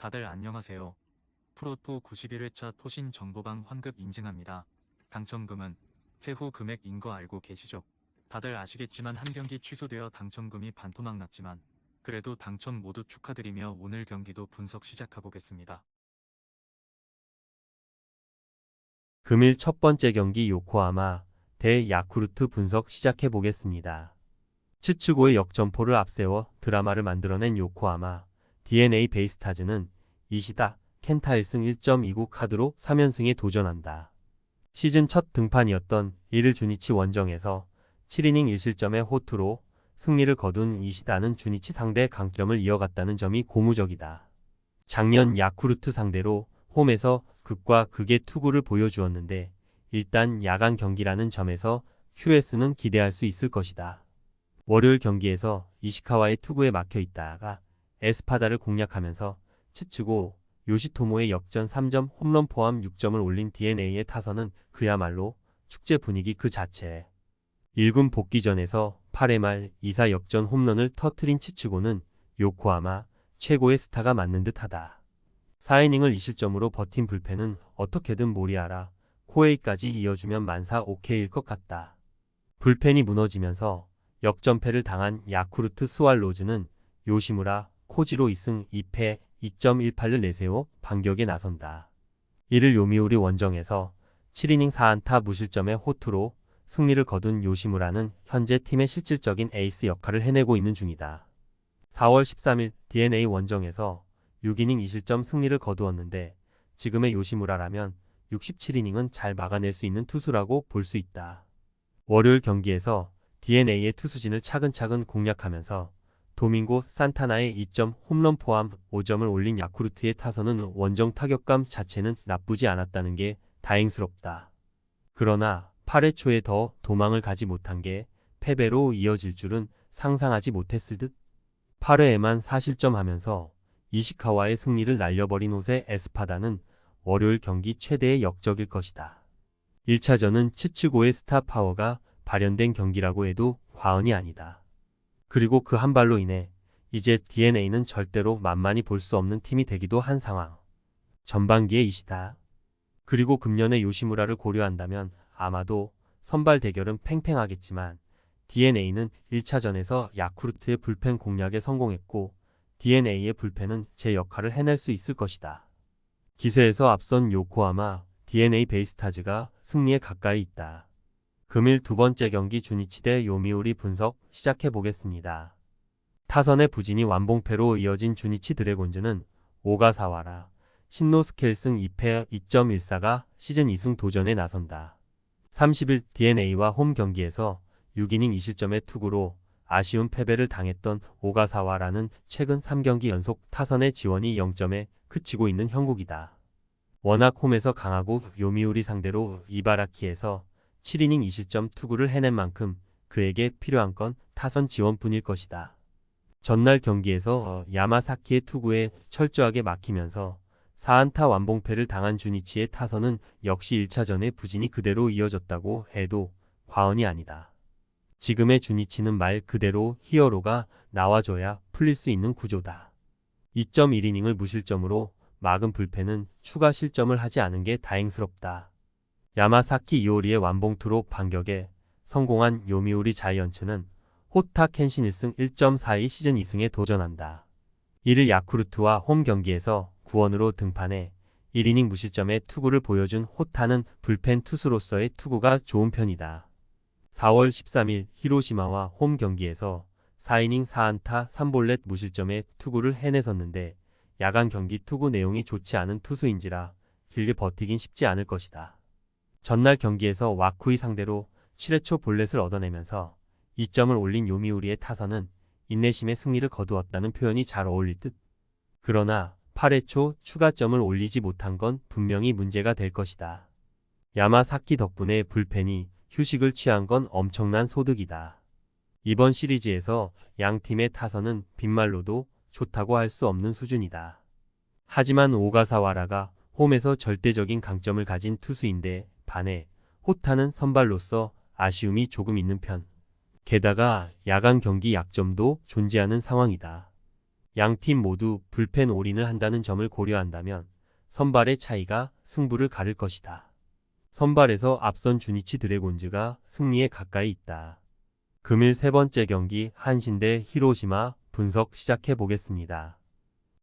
다들 안녕하세요. 프로토 91회차 토신 정보방 환급 인증합니다. 당첨금은 세후 금액인 거 알고 계시죠? 다들 아시겠지만 한 경기 취소되어 당첨금이 반토막 났지만 그래도 당첨 모두 축하드리며 오늘 경기도 분석 시작해보겠습니다. 금일 첫 번째 경기 요코하마 대 야쿠르트 분석 시작해 보겠습니다. 츠츠고의 역전포를 앞세워 드라마를 만들어낸 요코하마 DNA 베이스타즈는 이시다 켄타 1승 1.29 카드로 3연승에 도전한다. 시즌 첫 등판이었던 1일 주니치 원정에서 7이닝 1실점의 호투로 승리를 거둔 이시다는 주니치 상대 강점을 이어갔다는 점이 고무적이다. 작년 야쿠르트 상대로 홈에서 극과 극의 투구를 보여주었는데 일단 야간 경기라는 점에서 QS는 기대할 수 있을 것이다. 월요일 경기에서 이시카와의 투구에 막혀 있다가 에스파다를 공략하면서 츠츠고 요시토모의 역전 3점 홈런 포함 6점을 올린 DNA의 타선은 그야말로 축제 분위기 그 자체. 1군 복귀전에서 8회 말 2사 역전 홈런을 터트린 츠츠고는 요코하마 최고의 스타가 맞는 듯하다. 4이닝을 2실점으로 버틴 불펜은 어떻게든 모리아라 코에이까지 이어주면 만사 오케이일 것 같다. 불펜이 무너지면서 역전패를 당한 야쿠르트 스왈로즈는 요시무라 코지로 2승 2패 2.18를 내세워 반격에 나선다. 이를 요미우리 원정에서 7이닝 4안타 무실점의 호투로 승리를 거둔 요시무라는 현재 팀의 실질적인 에이스 역할을 해내고 있는 중이다. 4월 13일 DNA 원정에서 6이닝 2실점 승리를 거두었는데 지금의 요시무라라면 67이닝은 잘 막아낼 수 있는 투수라고 볼 수 있다. 월요일 경기에서 DNA의 투수진을 차근차근 공략하면서 도밍고 산타나의 2점 홈런 포함 5점을 올린 야쿠르트의 타선은 원정 타격감 자체는 나쁘지 않았다는 게 다행스럽다. 그러나 8회 초에 더 도망을 가지 못한 게 패배로 이어질 줄은 상상하지 못했을 듯. 8회에만 4실점하면서 이시카와의 승리를 날려버린 호세 에스파다는 월요일 경기 최대의 역적일 것이다. 1차전은 츠츠고의 스타 파워가 발현된 경기라고 해도 과언이 아니다. 그리고 그 한 발로 인해 이제 DNA는 절대로 만만히 볼 수 없는 팀이 되기도 한 상황. 전반기의 이시다. 그리고 금년의 요시무라를 고려한다면 아마도 선발 대결은 팽팽하겠지만 DNA는 1차전에서 야쿠르트의 불펜 공략에 성공했고 DNA의 불펜은 제 역할을 해낼 수 있을 것이다. 기세에서 앞선 요코하마 DNA 베이스타즈가 승리에 가까이 있다. 금일 두 번째 경기 주니치 대 요미우리 분석 시작해 보겠습니다. 타선의 부진이 완봉패로 이어진 주니치 드래곤즈는 오가사와라 신노스케 1승 2패 2.14가 시즌 2승 도전에 나선다. 30일 DNA와 홈 경기에서 6이닝 2실점의 투구로 아쉬운 패배를 당했던 오가사와라는 최근 3경기 연속 타선의 지원이 0점에 그치고 있는 형국이다. 워낙 홈에서 강하고 요미우리 상대로 이바라키에서 7이닝 2실점 투구를 해낸 만큼 그에게 필요한 건 타선 지원뿐일 것이다. 전날 경기에서 야마사키의 투구에 철저하게 막히면서 4안타 완봉패를 당한 주니치의 타선은 역시 1차전의 부진이 그대로 이어졌다고 해도 과언이 아니다. 지금의 주니치는 말 그대로 히어로가 나와줘야 풀릴 수 있는 구조다. 2.1이닝을 무실점으로 막은 불펜은 추가 실점을 하지 않은 게 다행스럽다. 야마사키 이오리의 완봉투로 반격에 성공한 요미우리 자이언츠는 호타 켄신 1승 1.42 시즌 2승에 도전한다. 이를 야쿠르트와 홈 경기에서 구원으로 등판해 1이닝 무실점의 투구를 보여준 호타는 불펜 투수로서의 투구가 좋은 편이다. 4월 13일 히로시마와 홈 경기에서 4이닝 4안타 3볼넷 무실점의 투구를 해내섰는데 야간 경기 투구 내용이 좋지 않은 투수인지라 길게 버티긴 쉽지 않을 것이다. 전날 경기에서 와쿠이 상대로 7회 초 볼넷을 얻어내면서 2점을 올린 요미우리의 타선은 인내심의 승리를 거두었다는 표현이 잘 어울릴 듯. 그러나 8회 초 추가점을 올리지 못한 건 분명히 문제가 될 것이다. 야마사키 덕분에 불펜이 휴식을 취한 건 엄청난 소득이다. 이번 시리즈에서 양 팀의 타선은 빈말로도 좋다고 할 수 없는 수준이다. 하지만 오가사와라가 홈에서 절대적인 강점을 가진 투수인데 반해 호타는 선발로서 아쉬움이 조금 있는 편. 게다가 야간 경기 약점도 존재하는 상황이다. 양팀 모두 불펜 올인을 한다는 점을 고려한다면 선발의 차이가 승부를 가를 것이다. 선발에서 앞선 주니치 드래곤즈가 승리에 가까이 있다. 금일 세 번째 경기 한신 대 히로시마 분석 시작해 보겠습니다.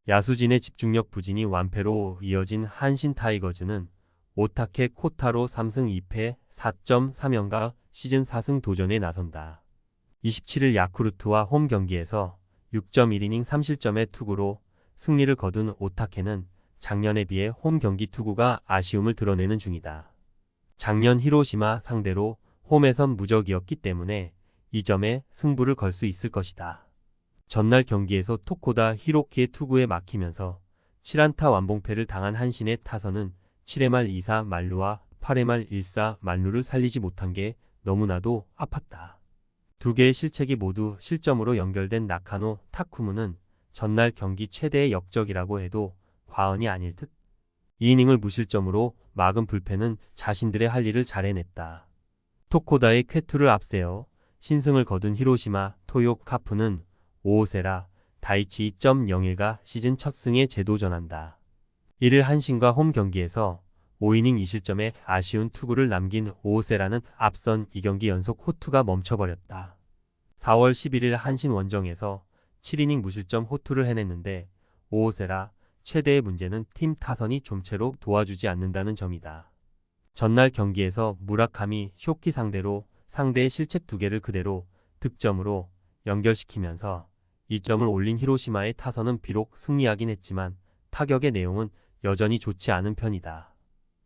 야수진의 집중력 부진이 완패로 이어진 한신 타이거즈는 오타케 코타로 3승 2패 4.3연가 시즌 4승 도전에 나선다. 27일 야쿠르트와 홈 경기에서 6.1이닝 3실점의 투구로 승리를 거둔 오타케는 작년에 비해 홈 경기 투구가 아쉬움을 드러내는 중이다. 작년 히로시마 상대로 홈에선 무적이었기 때문에 이 점에 승부를 걸 수 있을 것이다. 전날 경기에서 토코다 히로키의 투구에 막히면서 7안타 완봉패를 당한 한신의 타선은 7회 말 2사 만루와 8회 말 1사 만루를 살리지 못한 게 너무나도 아팠다. 두 개의 실책이 모두 실점으로 연결된 나카노 타쿠무는 전날 경기 최대의 역적이라고 해도 과언이 아닐 듯. 2이닝을 무실점으로 막은 불펜은 자신들의 할 일을 잘 해냈다. 토코다의 쾌투를 앞세워 신승을 거둔 히로시마 토요 카프는 오오세라 다이치 2.01가 시즌 첫 승에 재도전한다. 1일 한신과 홈 경기에서 5이닝 2실점에 아쉬운 투구를 남긴 오오세라는 앞선 2경기 연속 호투가 멈춰버렸다. 4월 11일 한신 원정에서 7이닝 무실점 호투를 해냈는데 오오세라 최대의 문제는 팀 타선이 좀채로 도와주지 않는다는 점이다. 전날 경기에서 무라카미 쇼키 상대로 상대의 실책 2개를 그대로 득점으로 연결시키면서 2점을 올린 히로시마의 타선은 비록 승리하긴 했지만 타격의 내용은 여전히 좋지 않은 편이다.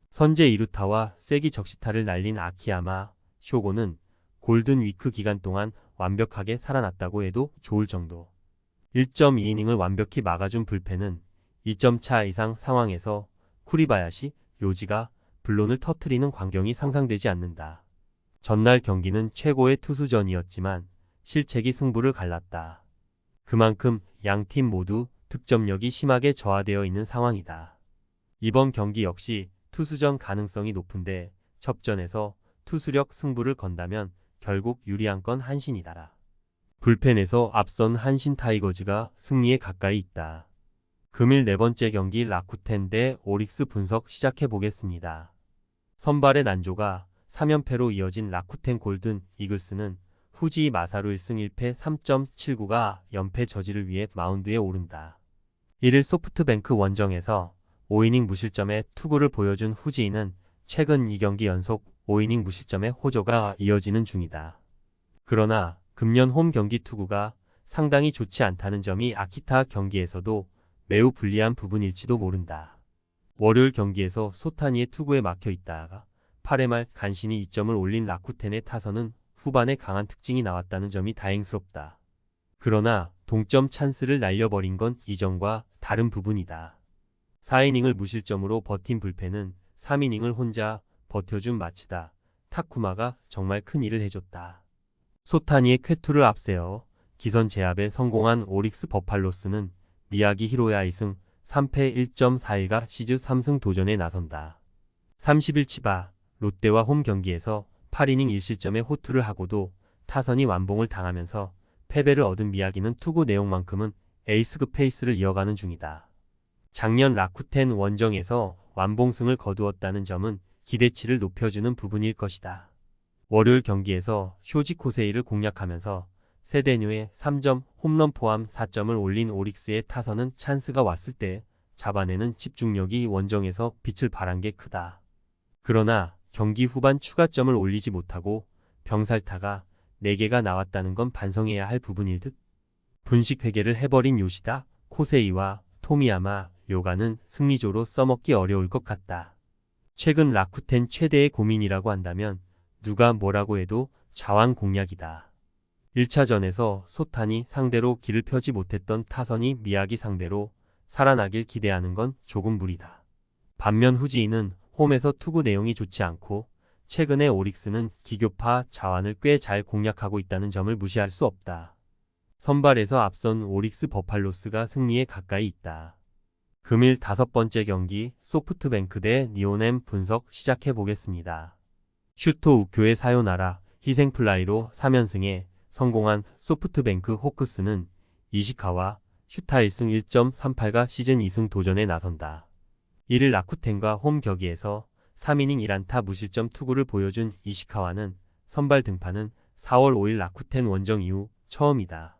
선제 이루타와 쐐기 적시타를 날린 아키야마 쇼고는 골든 위크 기간 동안 완벽하게 살아났다고 해도 좋을 정도. 1.2이닝을 완벽히 막아준 불펜은 2점 차 이상 상황에서 쿠리바야시, 요지가 블론을 터트리는 광경이 상상되지 않는다. 전날 경기는 최고의 투수전이었지만 실책이 승부를 갈랐다. 그만큼 양팀 모두 득점력이 심하게 저하되어 있는 상황이다. 이번 경기 역시 투수전 가능성이 높은데 접전에서 투수력 승부를 건다면 결국 유리한 건 한신이다. 불펜에서 앞선 한신 타이거즈가 승리에 가까이 있다. 금일 네 번째 경기 라쿠텐 대 오릭스 분석 시작해 보겠습니다. 선발의 난조가 3연패로 이어진 라쿠텐 골든 이글스는 후지 마사루 1승 1패 3.79가 연패 저지를 위해 마운드에 오른다. 1일 소프트뱅크 원정에서 5이닝 무실점의 투구를 보여준 후지인은 최근 2경기 연속 5이닝 무실점의 호조가 이어지는 중이다. 그러나 금년 홈 경기 투구가 상당히 좋지 않다는 점이 아키타 경기에서도 매우 불리한 부분일지도 모른다. 월요일 경기에서 소타니의 투구에 막혀 있다가 8회 말 간신히 2점을 올린 라쿠텐의 타선은 후반에 강한 특징이 나왔다는 점이 다행스럽다. 그러나 동점 찬스를 날려버린 건 이전과 다른 부분이다. 4이닝을 무실점으로 버틴 불펜은 3이닝을 혼자 버텨준 마치다 타쿠마가 정말 큰 일을 해줬다. 소타니의 쾌투를 앞세워 기선 제압에 성공한 오릭스 버팔로스는 미야기 히로야 2승 3패 1.41가 시즌 3승 도전에 나선다. 30일 치바 롯데와 홈 경기에서 8이닝 1실점의 호투를 하고도 타선이 완봉을 당하면서 패배를 얻은 미야기는 투구 내용만큼은 에이스급 페이스를 이어가는 중이다. 작년 라쿠텐 원정에서 완봉승을 거두었다는 점은 기대치를 높여주는 부분일 것이다. 월요일 경기에서 쇼지 코세이를 공략하면서 세데뉴의 3점 홈런 포함 4점을 올린 오릭스의 타선은 찬스가 왔을 때 잡아내는 집중력이 원정에서 빛을 발한 게 크다. 그러나 경기 후반 추가점을 올리지 못하고 병살타가 4개가 나왔다는 건 반성해야 할 부분일 듯. 분식 회계를 해버린 요시다, 코세이와 토미야마, 요가는 승리조로 써먹기 어려울 것 같다. 최근 라쿠텐 최대의 고민이라고 한다면 누가 뭐라고 해도 자완 공략이다. 1차전에서 소탄이 상대로 길을 펴지 못했던 타선이 미야기 상대로 살아나길 기대하는 건 조금 무리다. 반면 후지인은 홈에서 투구 내용이 좋지 않고 최근에 오릭스는 기교파 자완을 꽤 잘 공략하고 있다는 점을 무시할 수 없다. 선발에서 앞선 오릭스 버팔로스가 승리에 가까이 있다. 금일 5번째 경기 소프트뱅크 대 니오넴 분석 시작해 보겠습니다. 슈토 우쿄의 사요나라 희생플라이로 3연승에 성공한 소프트뱅크 호크스는 이시카와 슈타 1승 1.38가 시즌 2승 도전에 나선다. 1일 라쿠텐과 홈 격기에서 3이닝 1안타 무실점 투구를 보여준 이시카와는 선발 등판은 4월 5일 라쿠텐 원정 이후 처음이다.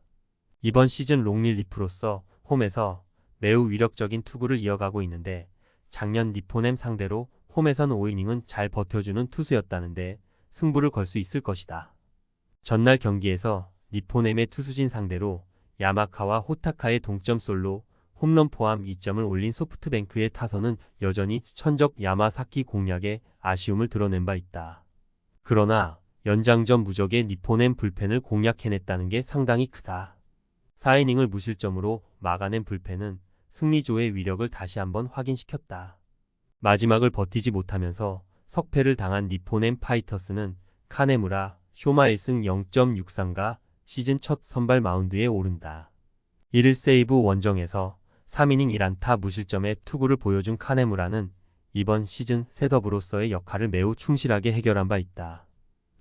이번 시즌 롱릴리프로서 홈에서 매우 위력적인 투구를 이어가고 있는데 작년 니포넴 상대로 홈에선 5이닝은 잘 버텨주는 투수였다는데 승부를 걸 수 있을 것이다. 전날 경기에서 니포넴의 투수진 상대로 야마카와 호타카의 동점 솔로 홈런 포함 2점을 올린 소프트뱅크의 타선은 여전히 천적 야마사키 공략에 아쉬움을 드러낸 바 있다. 그러나 연장전 무적의 니포넴 불펜을 공략해냈다는 게 상당히 크다. 4이닝을 무실점으로 막아낸 불펜은 승리조의 위력을 다시 한번 확인시켰다. 마지막을 버티지 못하면서 석패를 당한 니포넴 파이터스는 카네무라, 쇼마 1승 0.63가 시즌 첫 선발 마운드에 오른다. 1일 세이브 원정에서 3이닝 1안타 무실점의 투구를 보여준 카네무라는 이번 시즌 셋업으로서의 역할을 매우 충실하게 해결한 바 있다.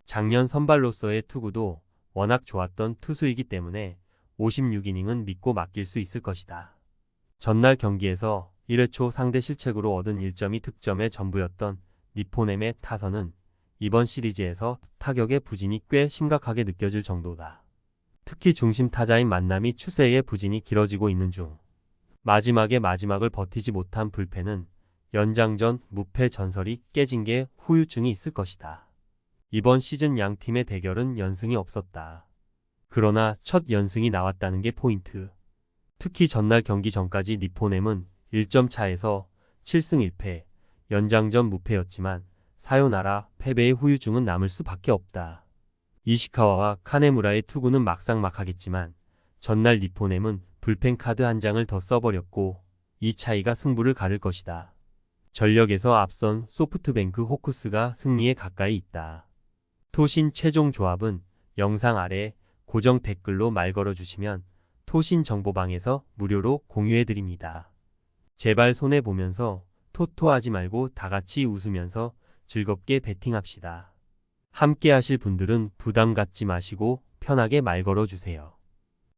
작년 선발로서의 투구도 워낙 좋았던 투수이기 때문에 56이닝은 믿고 맡길 수 있을 것이다. 전날 경기에서 1회 초 상대 실책으로 얻은 1점이 득점의 전부였던 니포넴의 타선은 이번 시리즈에서 타격의 부진이 꽤 심각하게 느껴질 정도다. 특히 중심 타자인 만남이 추세의 부진이 길어지고 있는 중 마지막을 버티지 못한 불펜은 연장전 무패 전설이 깨진 게 후유증이 있을 것이다. 이번 시즌 양 팀의 대결은 연승이 없었다. 그러나 첫 연승이 나왔다는 게 포인트. 특히 전날 경기 전까지 니포넴은 1점 차에서 7승 1패, 연장전 무패였지만 사요나라 패배의 후유증은 남을 수밖에 없다. 이시카와와 카네무라의 투구는 막상막하겠지만 전날 니포넴은 불펜 카드 한 장을 더 써버렸고 이 차이가 승부를 가를 것이다. 전력에서 앞선 소프트뱅크 호크스가 승리에 가까이 있다. 토신 최종 조합은 영상 아래 고정 댓글로 말 걸어주시면 토신 정보방에서 무료로 공유해드립니다. 제발 손해보면서 토토하지 말고 다같이 웃으면서 즐겁게 베팅합시다. 함께 하실 분들은 부담 갖지 마시고 편하게 말 걸어주세요.